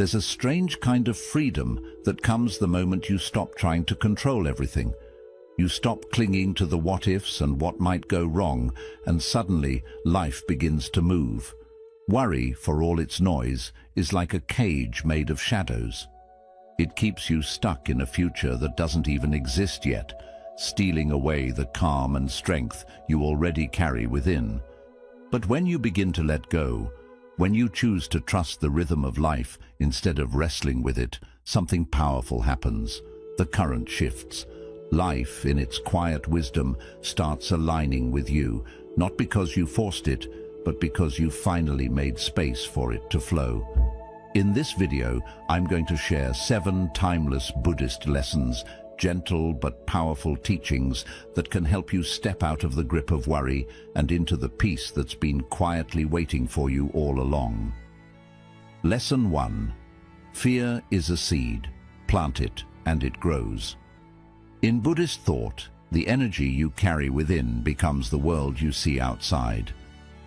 There's a strange kind of freedom that comes the moment you stop trying to control everything. You stop clinging to the what-ifs and what might go wrong, and suddenly life begins to move. Worry, for all its noise, is like a cage made of shadows. It keeps you stuck in a future that doesn't even exist yet, stealing away the calm and strength you already carry within. But when you begin to let go, when you choose to trust the rhythm of life instead of wrestling with it, something powerful happens. The current shifts. Life, in its quiet wisdom, starts aligning with you, not because you forced it, but because you finally made space for it to flow. In this video, I'm going to share 7 timeless Buddhist lessons, gentle but powerful teachings that can help you step out of the grip of worry and into the peace that's been quietly waiting for you all along. Lesson 1. Fear is a seed. Plant it, and it grows. In Buddhist thought, the energy you carry within becomes the world you see outside.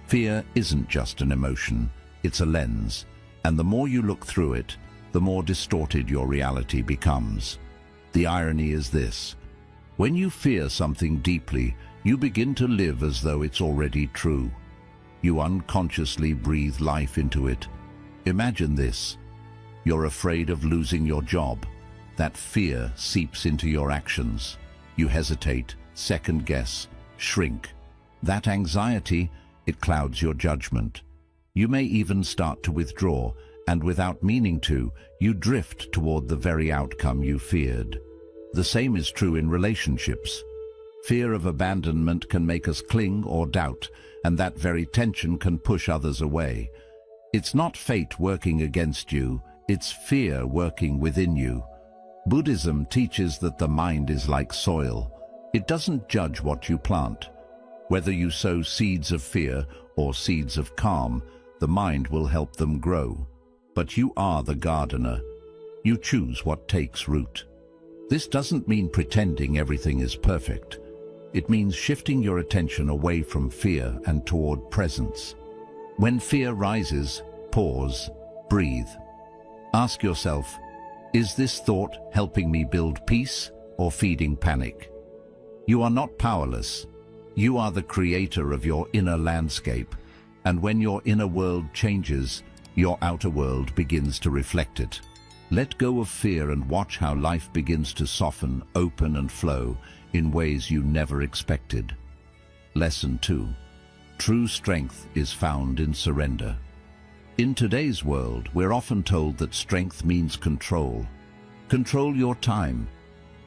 Fear isn't just an emotion, it's a lens, and the more you look through it, the more distorted your reality becomes. The irony is this: when you fear something deeply, you begin to live as though it's already true. You unconsciously breathe life into it. Imagine this: you're afraid of losing your job. That fear seeps into your actions. You hesitate, second-guess, shrink. That anxiety, it clouds your judgment. You may even start to withdraw, and without meaning to, you drift toward the very outcome you feared. The same is true in relationships. Fear of abandonment can make us cling or doubt, and that very tension can push others away. It's not fate working against you, it's fear working within you. Buddhism teaches that the mind is like soil. It doesn't judge what you plant. Whether you sow seeds of fear or seeds of calm, the mind will help them grow. But you are the gardener. You choose what takes root. This doesn't mean pretending everything is perfect. It means shifting your attention away from fear and toward presence. When fear rises, pause, breathe. Ask yourself, is this thought helping me build peace or feeding panic? You are not powerless. You are the creator of your inner landscape, and when your inner world changes, your outer world begins to reflect it. Let go of fear and watch how life begins to soften, open and flow in ways you never expected. Lesson 2. True strength is found in surrender. In today's world, we're often told that strength means control. Control your time.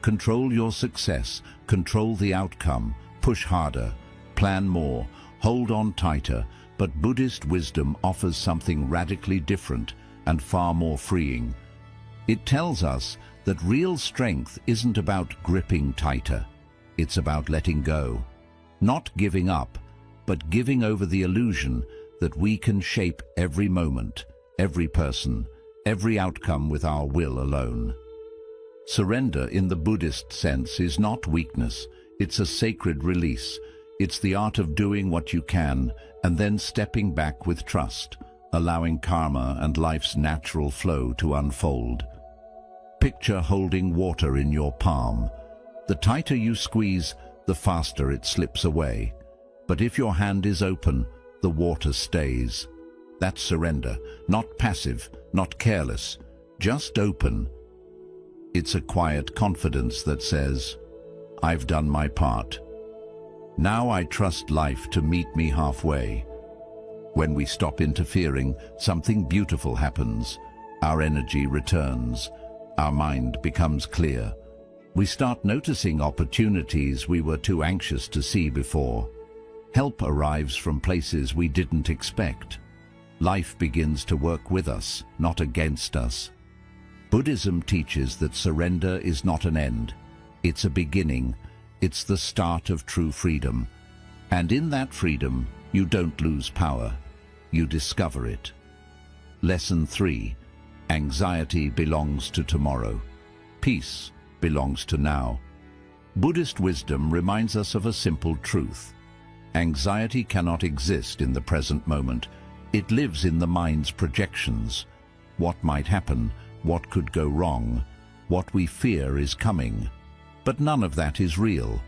Control your success. Control the outcome. Push harder. Plan more. Hold on tighter. But Buddhist wisdom offers something radically different and far more freeing. It tells us that real strength isn't about gripping tighter. It's about letting go. Not giving up, but giving over the illusion that we can shape every moment, every person, every outcome with our will alone. Surrender in the Buddhist sense is not weakness, it's a sacred release. It's the art of doing what you can and then stepping back with trust, allowing karma and life's natural flow to unfold. Picture holding water in your palm. The tighter you squeeze, the faster it slips away. But if your hand is open, the water stays. That's surrender, not passive, not careless, just open. It's a quiet confidence that says, I've done my part. Now I trust life to meet me halfway. When we stop interfering, something beautiful happens. Our energy returns. Our mind becomes clear. We start noticing opportunities we were too anxious to see before. Help arrives from places we didn't expect. Life begins to work with us, not against us. Buddhism teaches that surrender is not an end. It's a beginning. It's the start of true freedom. And in that freedom, you don't lose power. You discover it. Lesson 3. Anxiety belongs to tomorrow. Peace belongs to now. Buddhist wisdom reminds us of a simple truth. Anxiety cannot exist in the present moment. It lives in the mind's projections. what might happen, what could go wrong, what we fear is coming. But none of that is real.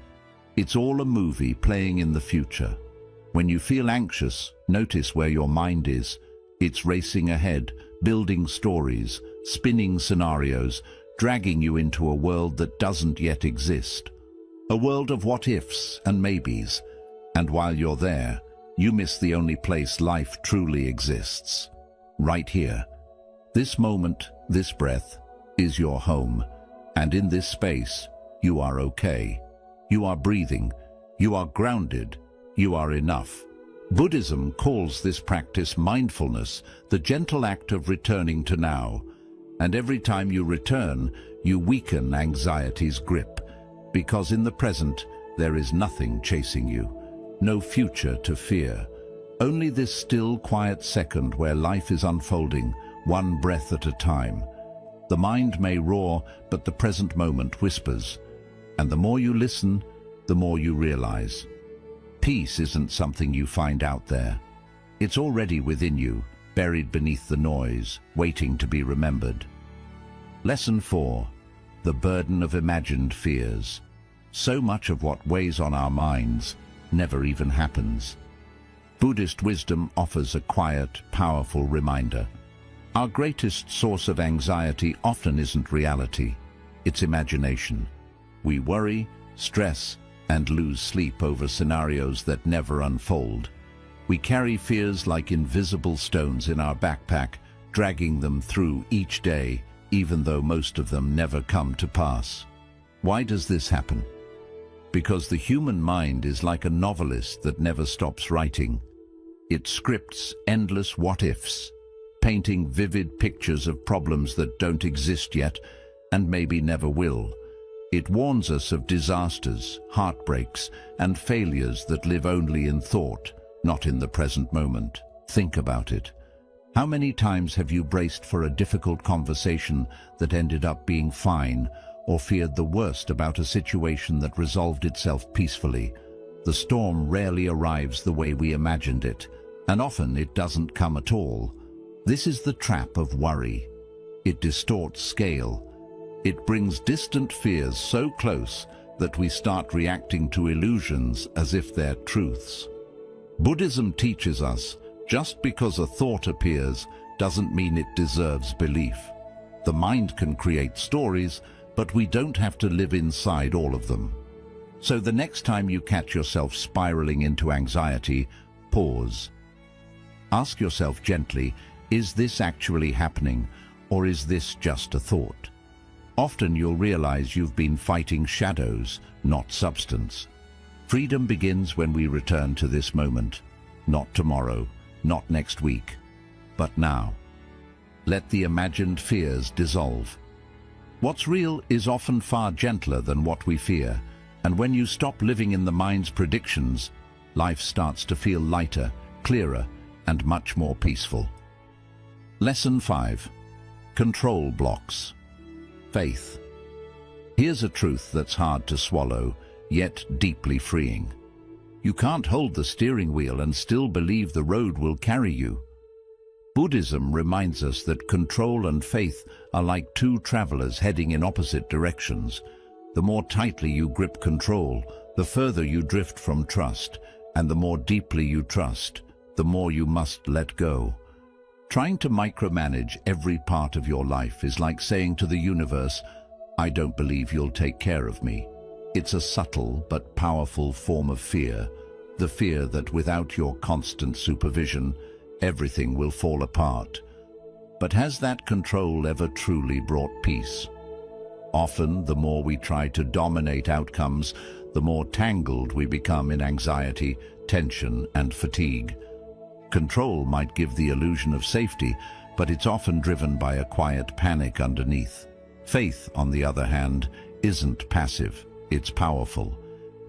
It's all a movie playing in the future. When you feel anxious, notice where your mind is. It's racing ahead, building stories, spinning scenarios, dragging you into a world that doesn't yet exist. A world of what-ifs and maybes. And while you're there, you miss the only place life truly exists. Right here. This moment, this breath, is your home. And in this space, you are okay. You are breathing. You are grounded. You are enough. Buddhism calls this practice mindfulness, the gentle act of returning to now. And every time you return, you weaken anxiety's grip. Because in the present, there is nothing chasing you. No future to fear. Only this still, quiet second where life is unfolding, one breath at a time. The mind may roar, but the present moment whispers. And the more you listen, the more you realize. Peace isn't something you find out there. It's already within you, buried beneath the noise, waiting to be remembered. Lesson 4. The burden of imagined fears. So much of what weighs on our minds never even happens. Buddhist wisdom offers a quiet, powerful reminder. Our greatest source of anxiety often isn't reality, it's imagination. We worry, stress, and lose sleep over scenarios that never unfold. We carry fears like invisible stones in our backpack, dragging them through each day, even though most of them never come to pass. Why does this happen? Because the human mind is like a novelist that never stops writing. It scripts endless what-ifs, painting vivid pictures of problems that don't exist yet and maybe never will. It warns us of disasters, heartbreaks, and failures that live only in thought, not in the present moment. Think about it. How many times have you braced for a difficult conversation that ended up being fine, or feared the worst about a situation that resolved itself peacefully? The storm rarely arrives the way we imagined it, and often it doesn't come at all. This is the trap of worry. It distorts scale. It brings distant fears so close that we start reacting to illusions as if they're truths. Buddhism teaches us, just because a thought appears doesn't mean it deserves belief. The mind can create stories, but we don't have to live inside all of them. So the next time you catch yourself spiraling into anxiety, pause. Ask yourself gently, is this actually happening, or is this just a thought? Often you'll realize you've been fighting shadows, not substance. Freedom begins when we return to this moment. Not tomorrow, not next week, but now. Let the imagined fears dissolve. What's real is often far gentler than what we fear, and when you stop living in the mind's predictions, life starts to feel lighter, clearer, and much more peaceful. Lesson 5. Control blocks. Faith. Here's a truth that's hard to swallow, yet deeply freeing. You can't hold the steering wheel and still believe the road will carry you. Buddhism reminds us that control and faith are like two travelers heading in opposite directions. The more tightly you grip control, the further you drift from trust, and the more deeply you trust, the more you must let go. Trying to micromanage every part of your life is like saying to the universe, "I don't believe you'll take care of me." It's a subtle but powerful form of fear, the fear that without your constant supervision, everything will fall apart. But has that control ever truly brought peace? Often, the more we try to dominate outcomes, the more tangled we become in anxiety, tension, and fatigue. Control might give the illusion of safety, but it's often driven by a quiet panic underneath. Faith, on the other hand, isn't passive, it's powerful.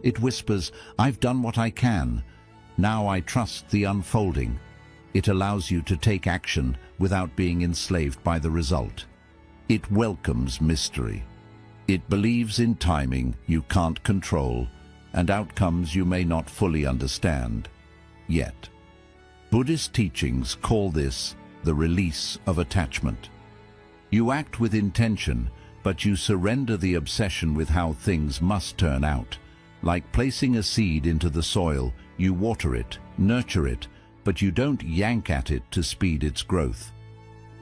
It whispers, "I've done what I can. Now I trust the unfolding." It allows you to take action without being enslaved by the result. It welcomes mystery. It believes in timing you can't control and outcomes you may not fully understand yet. Buddhist teachings call this the release of attachment. You act with intention, but you surrender the obsession with how things must turn out. Like placing a seed into the soil, you water it, nurture it, but you don't yank at it to speed its growth.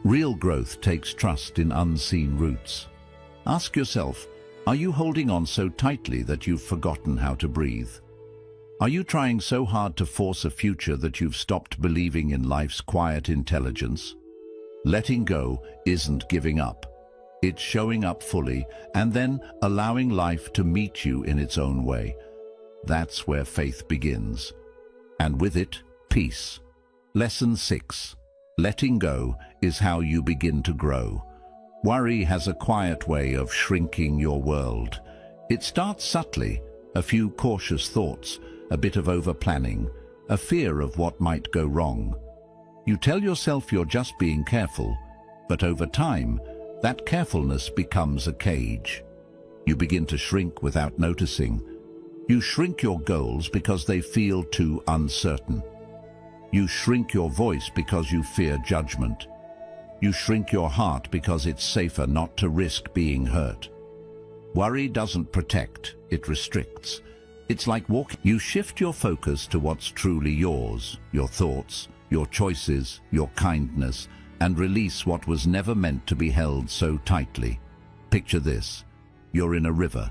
Real growth takes trust in unseen roots. Ask yourself, are you holding on so tightly that you've forgotten how to breathe? Are you trying so hard to force a future that you've stopped believing in life's quiet intelligence? Letting go isn't giving up. It's showing up fully and then allowing life to meet you in its own way. That's where faith begins. And with it, peace. Lesson 6. Letting go is how you begin to grow. Worry has a quiet way of shrinking your world. It starts subtly, a few cautious thoughts, a bit of over-planning, a fear of what might go wrong. You tell yourself you're just being careful, but over time, that carefulness becomes a cage. You begin to shrink without noticing. You shrink your goals because they feel too uncertain. You shrink your voice because you fear judgment. You shrink your heart because it's safer not to risk being hurt. Worry doesn't protect, it restricts. It's like walking. You shift your focus to what's truly yours, your thoughts, your choices, your kindness, and release what was never meant to be held so tightly. Picture this. You're in a river.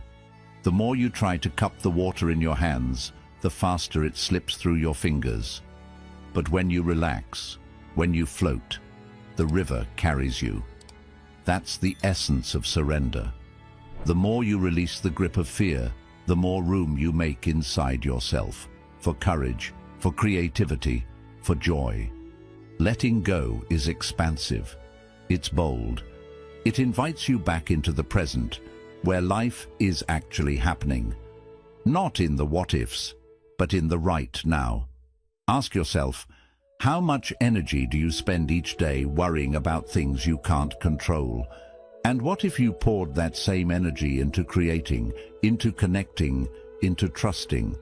The more you try to cup the water in your hands, the faster it slips through your fingers. But when you relax, when you float, the river carries you. That's the essence of surrender. The more you release the grip of fear, the more room you make inside yourself, for courage, for creativity, for joy. Letting go is expansive. It's bold. It invites you back into the present, where life is actually happening. Not in the what-ifs, but in the right now. Ask yourself, how much energy do you spend each day worrying about things you can't control? And what if you poured that same energy into creating, into connecting, into trusting?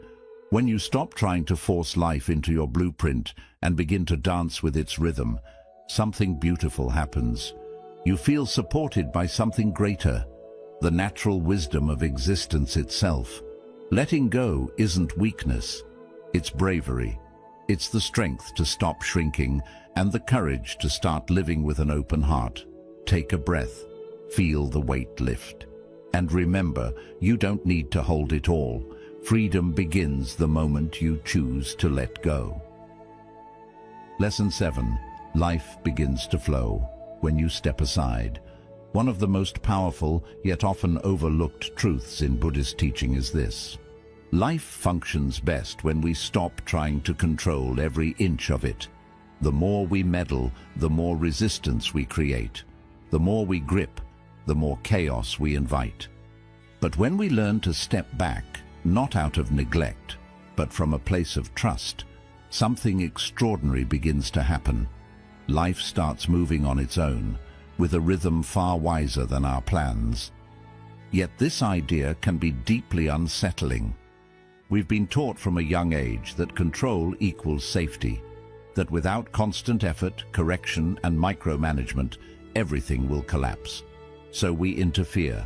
When you stop trying to force life into your blueprint and begin to dance with its rhythm, something beautiful happens. You feel supported by something greater, the natural wisdom of existence itself. Letting go isn't weakness, it's bravery. It's the strength to stop shrinking and the courage to start living with an open heart. Take a breath, feel the weight lift. And remember, you don't need to hold it all. Freedom begins the moment you choose to let go. Lesson 7. Life begins to flow when you step aside. One of the most powerful, yet often overlooked truths in Buddhist teaching is this. Life functions best when we stop trying to control every inch of it. The more we meddle, the more resistance we create. The more we grip, the more chaos we invite. But when we learn to step back, not out of neglect, but from a place of trust, something extraordinary begins to happen. Life starts moving on its own, with a rhythm far wiser than our plans. Yet this idea can be deeply unsettling. We've been taught from a young age that control equals safety, that without constant effort, correction, and micromanagement, everything will collapse. So we interfere.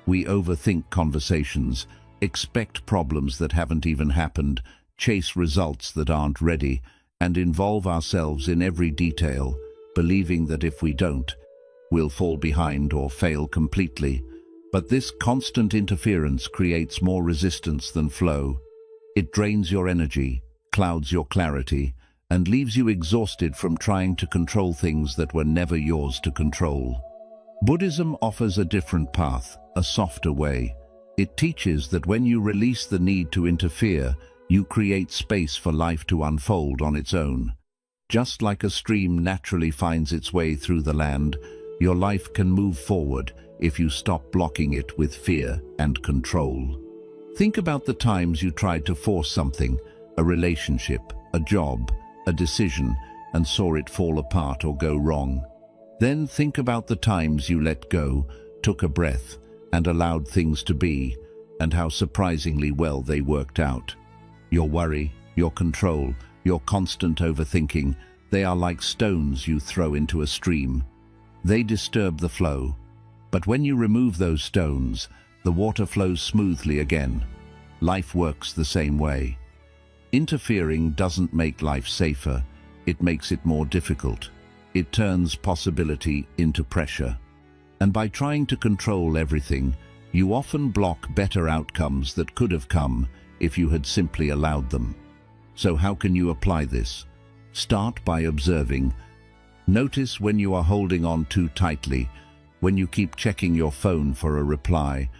We overthink conversations, expect problems that haven't even happened, chase results that aren't ready, and involve ourselves in every detail, believing that if we don't, we'll fall behind or fail completely. But this constant interference creates more resistance than flow. It drains your energy, clouds your clarity, and leaves you exhausted from trying to control things that were never yours to control. Buddhism offers a different path, a softer way. It teaches that when you release the need to interfere, you create space for life to unfold on its own. Just like a stream naturally finds its way through the land, your life can move forward if you stop blocking it with fear and control. Think about the times you tried to force something, a relationship, a job, a decision, and saw it fall apart or go wrong. Then think about the times you let go, took a breath, and allowed things to be, and how surprisingly well they worked out. Your worry, your control, your constant overthinking, They are like stones you throw into a stream. They disturb the flow. But when you remove those stones, the water flows smoothly again. Life works the same way. Interfering doesn't make life safer, it makes it more difficult. It turns possibility into pressure. And by trying to control everything, you often block better outcomes that could have come if you had simply allowed them. So how can you apply this? Start by observing. Notice when you are holding on too tightly, when you keep checking your phone for a reply,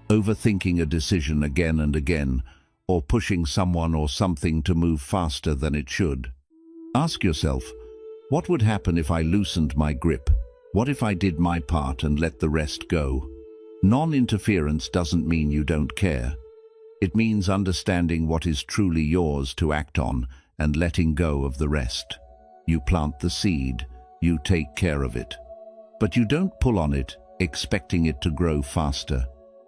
overthinking a decision again and again, or pushing someone or something to move faster than it should. Ask yourself, what would happen if I loosened my grip? What if I did my part and let the rest go? Non-interference doesn't mean you don't care. It means understanding what is truly yours to act on and letting go of the rest. You plant the seed, you take care of it. But you don't pull on it, expecting it to grow faster.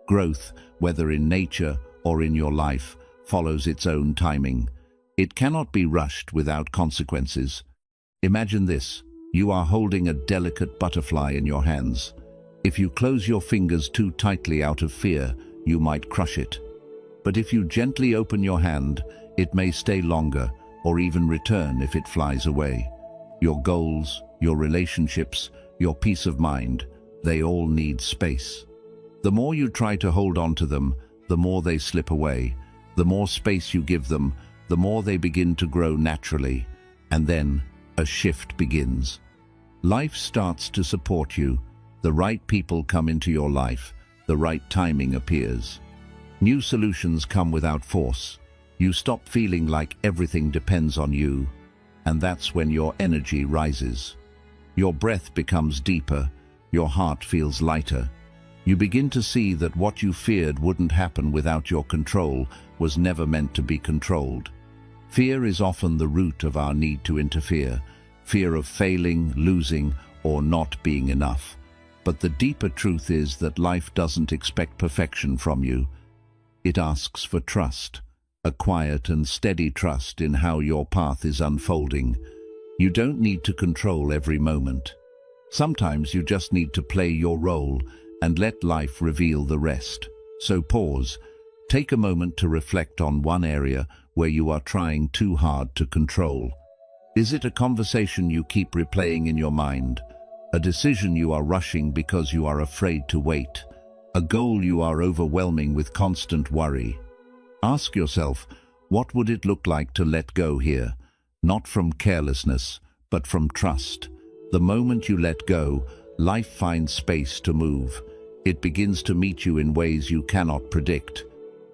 Growth, whether in nature or in your life, follows its own timing. It cannot be rushed without consequences. Imagine this. You are holding a delicate butterfly in your hands. If you close your fingers too tightly out of fear, you might crush it. But if you gently open your hand, it may stay longer or even return if it flies away. Your goals, your relationships, your peace of mind, they all need space. The more you try to hold on to them, the more they slip away. The more space you give them, the more they begin to grow naturally. And then a shift begins. Life starts to support you. The right people come into your life. The right timing appears. New solutions come without force. You stop feeling like everything depends on you. And that's when your energy rises. Your breath becomes deeper. Your heart feels lighter. You begin to see that what you feared wouldn't happen without your control was never meant to be controlled. Fear is often the root of our need to interfere. Fear of failing, losing, or not being enough. But the deeper truth is that life doesn't expect perfection from you. It asks for trust, a quiet and steady trust in how your path is unfolding. You don't need to control every moment. Sometimes you just need to play your role and let life reveal the rest. So pause. Take a moment to reflect on one area where you are trying too hard to control. Is it a conversation you keep replaying in your mind? A decision you are rushing because you are afraid to wait? A goal you are overwhelming with constant worry? Ask yourself, what would it look like to let go here? Not from carelessness, but from trust. The moment you let go, life finds space to move. It begins to meet you in ways you cannot predict.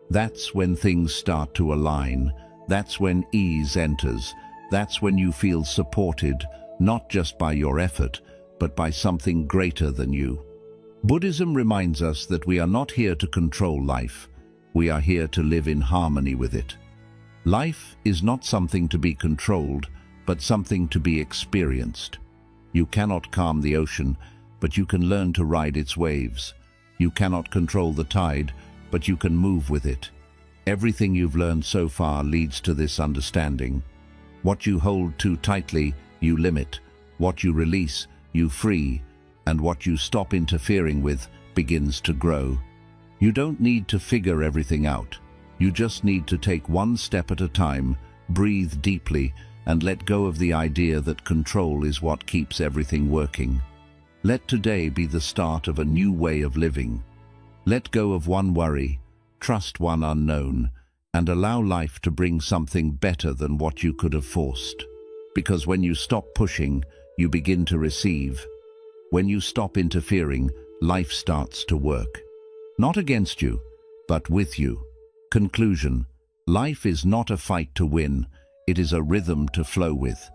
That's when things start to align. That's when ease enters. That's when you feel supported, not just by your effort, but by something greater than you. Buddhism reminds us that we are not here to control life. We are here to live in harmony with it. Life is not something to be controlled, but something to be experienced. You cannot calm the ocean, but you can learn to ride its waves. You cannot control the tide, but you can move with it. Everything you've learned so far leads to this understanding. What you hold too tightly, you limit. What you release, you free. And what you stop interfering with begins to grow. You don't need to figure everything out. You just need to take one step at a time, breathe deeply, and let go of the idea that control is what keeps everything working. Let today be the start of a new way of living. Let go of one worry, trust one unknown, and allow life to bring something better than what you could have forced. Because when you stop pushing, you begin to receive. When you stop interfering, life starts to work. Not against you, but with you. Conclusion: life is not a fight to win, it is a rhythm to flow with.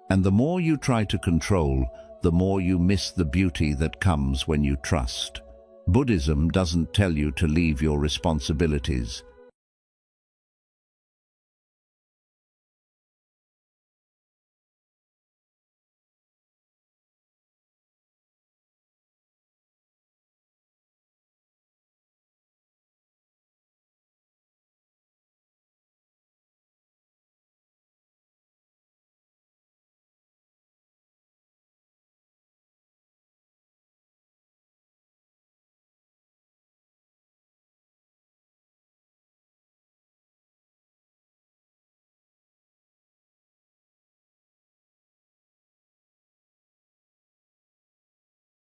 And the more you try to control, the more you miss the beauty that comes when you trust. Buddhism doesn't tell you to leave your responsibilities.